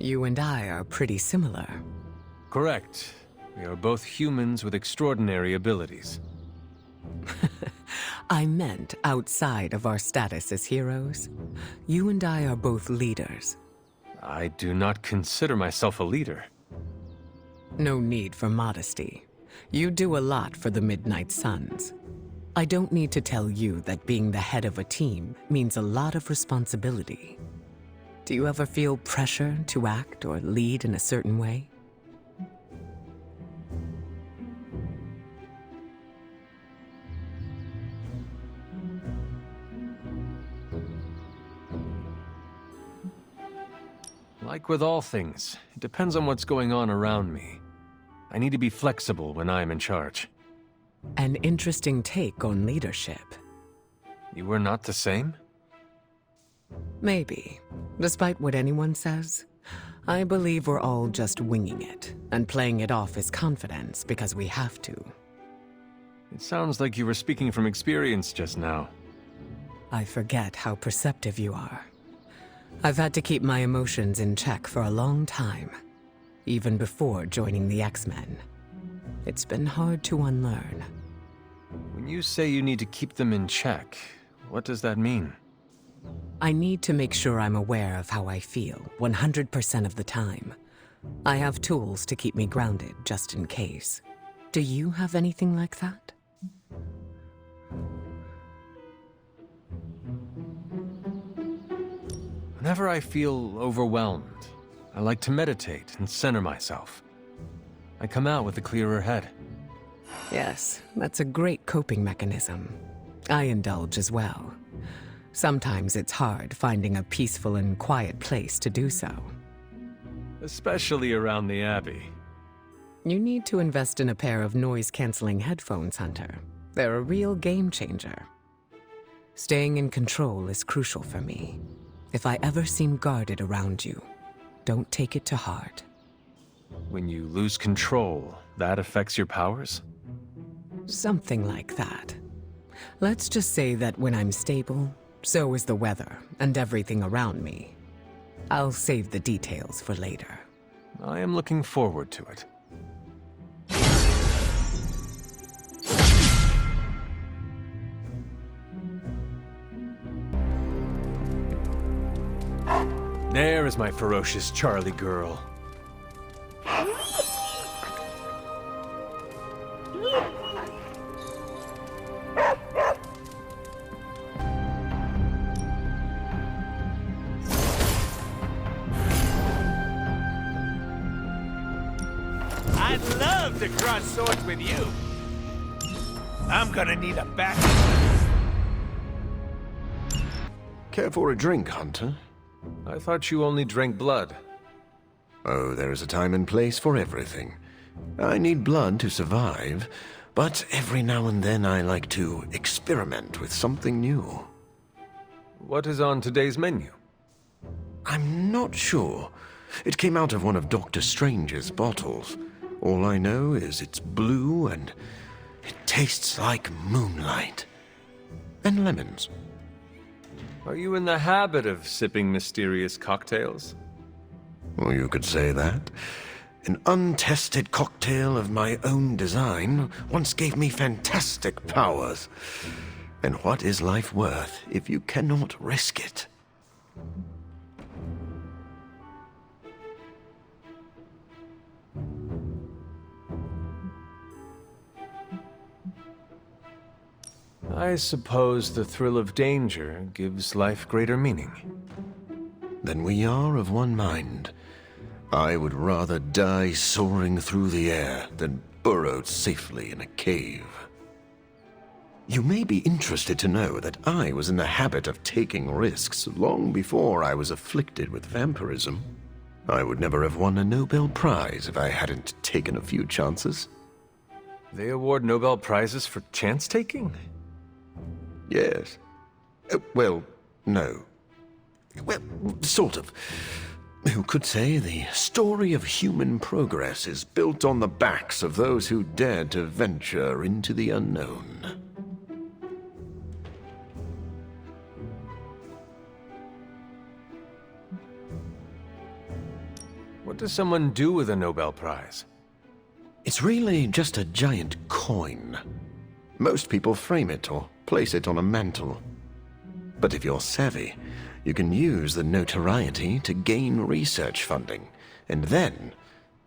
You and I are pretty similar. Correct. We are both humans with extraordinary abilities. I meant outside of our status as heroes. You and I are both leaders. I do not consider myself a leader. No need for modesty. You do a lot for the Midnight Suns. I don't need to tell you that being the head of a team means a lot of responsibility. Do you ever feel pressure to act or lead in a certain way? Like with all things, it depends on what's going on around me. I need to be flexible when I'm in charge. An interesting take on leadership. You were not the same? Maybe. Despite what anyone says, I believe we're all just winging it and playing it off as confidence because we have to. It sounds like you were speaking from experience just now. I forget how perceptive you are. I've had to keep my emotions in check for a long time, even before joining the X-Men. It's been hard to unlearn. When you say you need to keep them in check, what does that mean? I need to make sure I'm aware of how I feel 100% of the time. I have tools to keep me grounded just in case. Do you have anything like that? Whenever I feel overwhelmed, I like to meditate and center myself. I come out with a clearer head. Yes, that's a great coping mechanism. I indulge as well. Sometimes it's hard finding a peaceful and quiet place to do so. Especially around the Abbey. You need to invest in a pair of noise-canceling headphones, Hunter. They're a real game changer. Staying in control is crucial for me. If I ever seem guarded around you, don't take it to heart. When you lose control, that affects your powers? Something like that. Let's just say that when I'm stable, so is the weather and everything around me. I'll save the details for later. I am looking forward to it. There is my ferocious Charlie girl. I'd love to cross swords with you. I'm gonna need a back. Care for a drink, Hunter? I thought you only drank blood. Oh, there is a time and place for everything. I need blood to survive, but every now and then I like to experiment with something new. What is on today's menu? I'm not sure. It came out of one of Dr. Strange's bottles. All I know is it's blue and it tastes like moonlight. And lemons. Are you in the habit of sipping mysterious cocktails? Well, you could say that. An untested cocktail of my own design once gave me fantastic powers. And what is life worth if you cannot risk it? I suppose the thrill of danger gives life greater meaning. Then we are of one mind. I would rather die soaring through the air than burrowed safely in a cave. You may be interested to know that I was in the habit of taking risks long before I was afflicted with vampirism. I would never have won a Nobel Prize if I hadn't taken a few chances. They award Nobel Prizes for chance-taking? Yes. Well, no. Well, sort of. Who could say the story of human progress is built on the backs of those who dared to venture into the unknown? What does someone do with a Nobel Prize? It's really just a giant coin. Most people frame it or place it on a mantle. But if you're savvy, you can use the notoriety to gain research funding, and then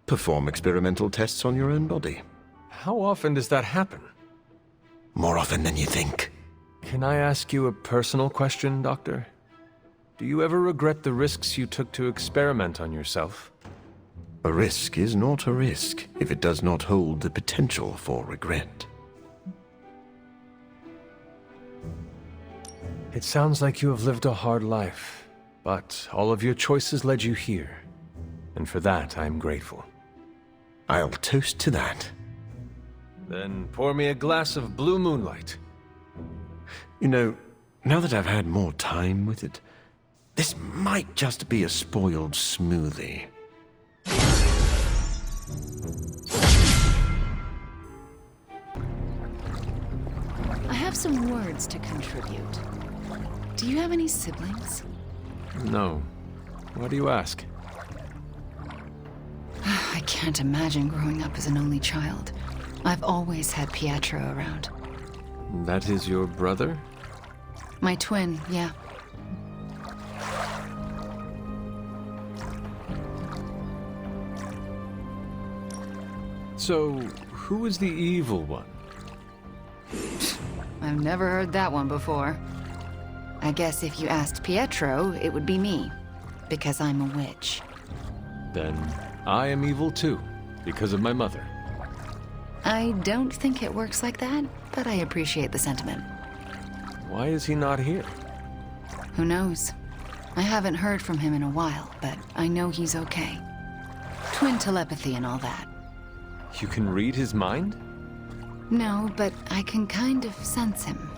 perform experimental tests on your own body. How often does that happen? More often than you think. Can I ask you a personal question, Doctor? Do you ever regret the risks you took to experiment on yourself? A risk is not a risk if it does not hold the potential for regret. It sounds like you have lived a hard life, but all of your choices led you here. And for that, I'm grateful. I'll toast to that. Then pour me a glass of blue moonlight. You know, now that I've had more time with it, this might just be a spoiled smoothie. I have some words to contribute. Do you have any siblings? No. Why do you ask? I can't imagine growing up as an only child. I've always had Pietro around. That is your brother? My twin, yeah. So, who is the evil one? I've never heard that one before. I guess if you asked Pietro, it would be me. Because I'm a witch. Then I am evil too, because of my mother. I don't think it works like that, but I appreciate the sentiment. Why is he not here? Who knows? I haven't heard from him in a while, but I know he's okay. Twin telepathy and all that. You can read his mind? No, but I can kind of sense him.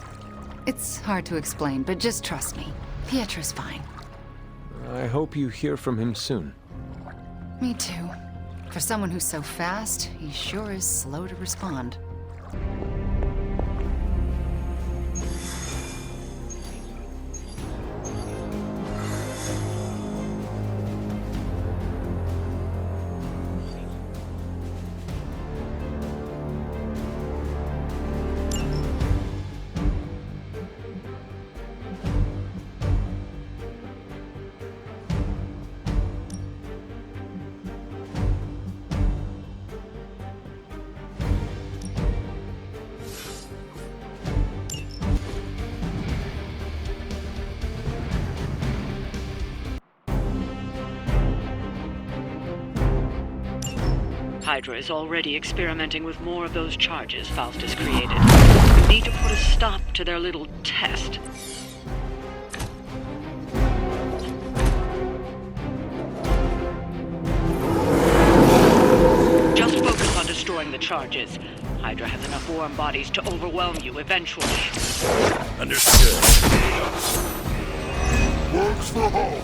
It's hard to explain, but just trust me. Pietro's fine. I hope you hear from him soon. Me too. For someone who's so fast, he sure is slow to respond. Hydra is already experimenting with more of those charges Faustus created. We need to put a stop to their little test. Just focus on destroying the charges. Hydra has enough warm bodies to overwhelm you eventually. Understood. Works for Hulk.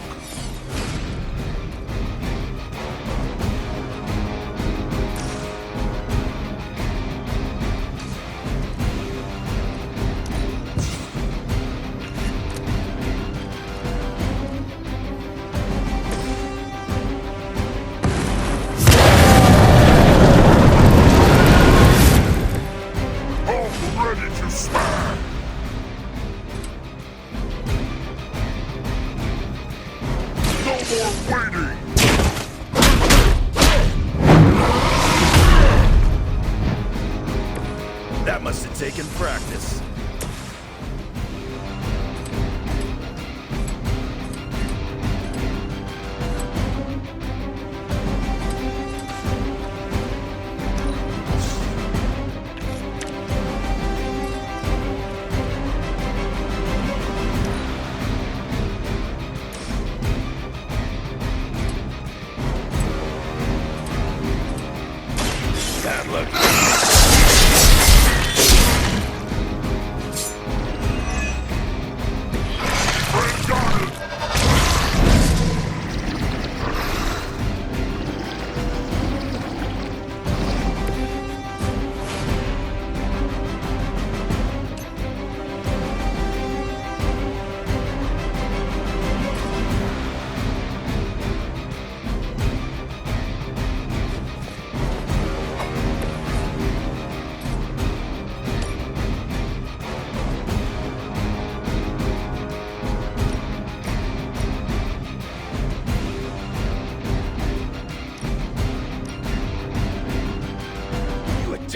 That must have taken practice.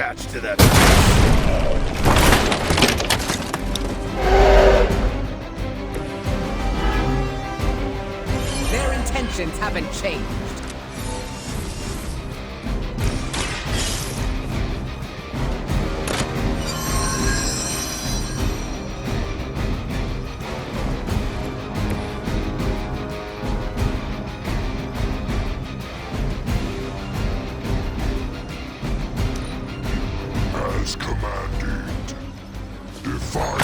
attached to that. Their intentions haven't changed. As commanded. Define.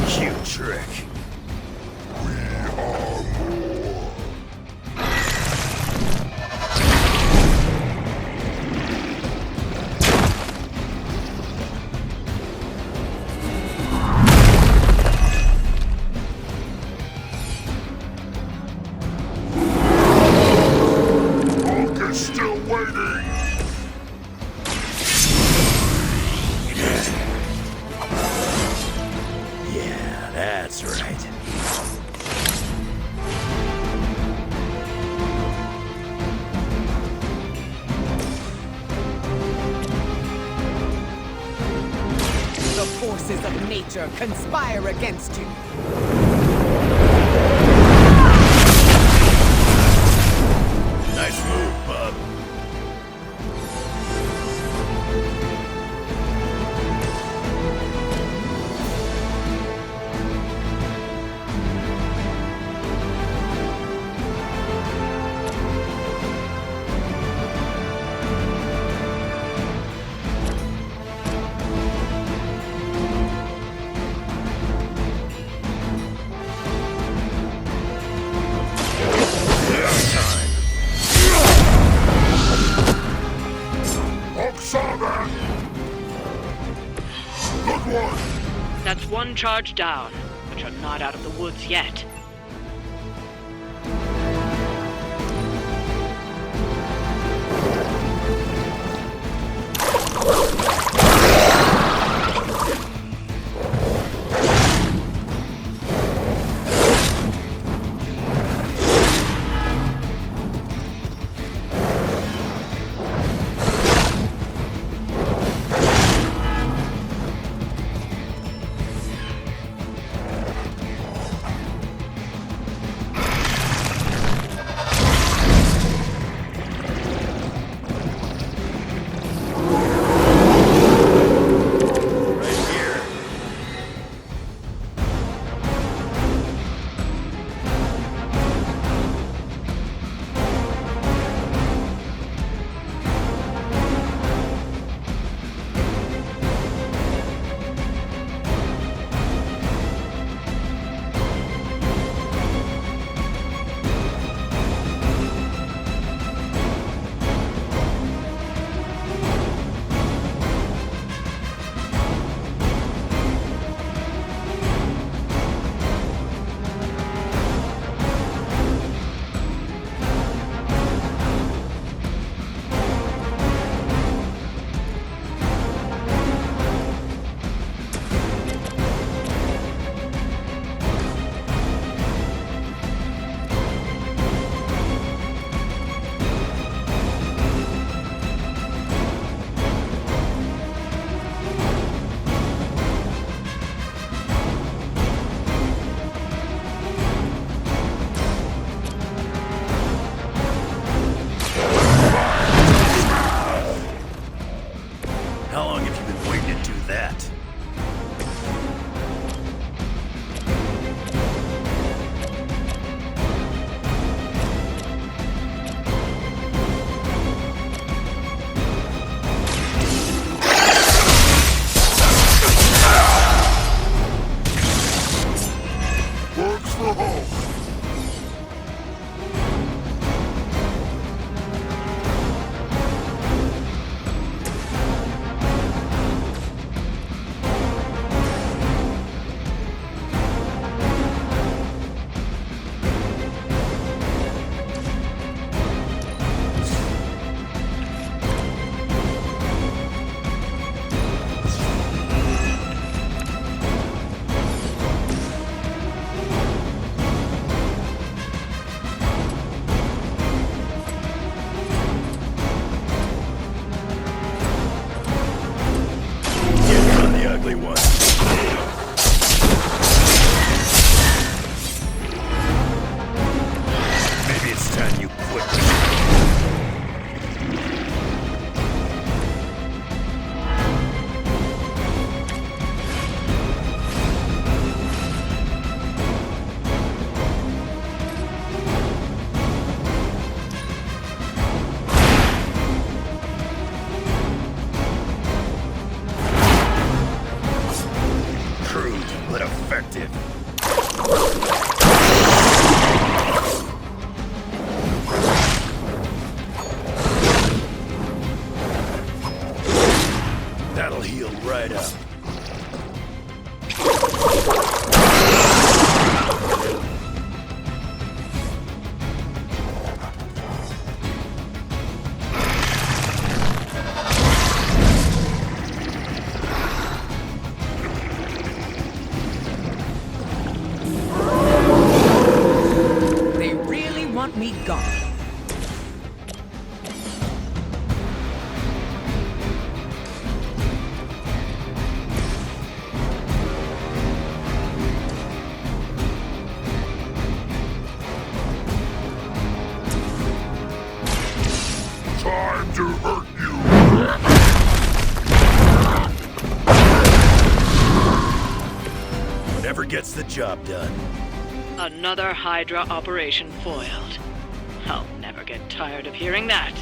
Cute trick. We are more. Hulk is still waiting. Yeah, that's right. The forces of nature conspire against you. Nice move, bub. Hulk saw that. Good one. That's one charge down, but you're not out of the woods yet. Crude, but effective. That'll heal right up. They really want me gone. Time to hurt you! Whatever gets the job done. Another Hydra operation foiled. I'll never get tired of hearing that.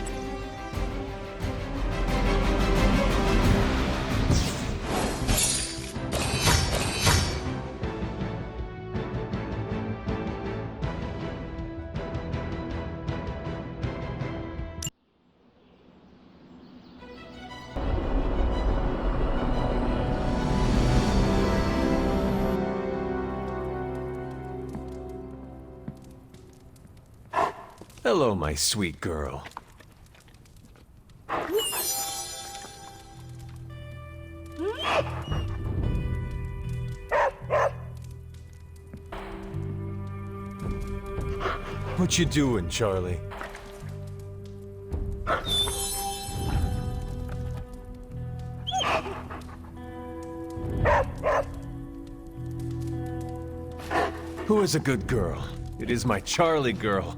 Hello, my sweet girl. What you doing, Charlie? Who is a good girl? It is my Charlie girl.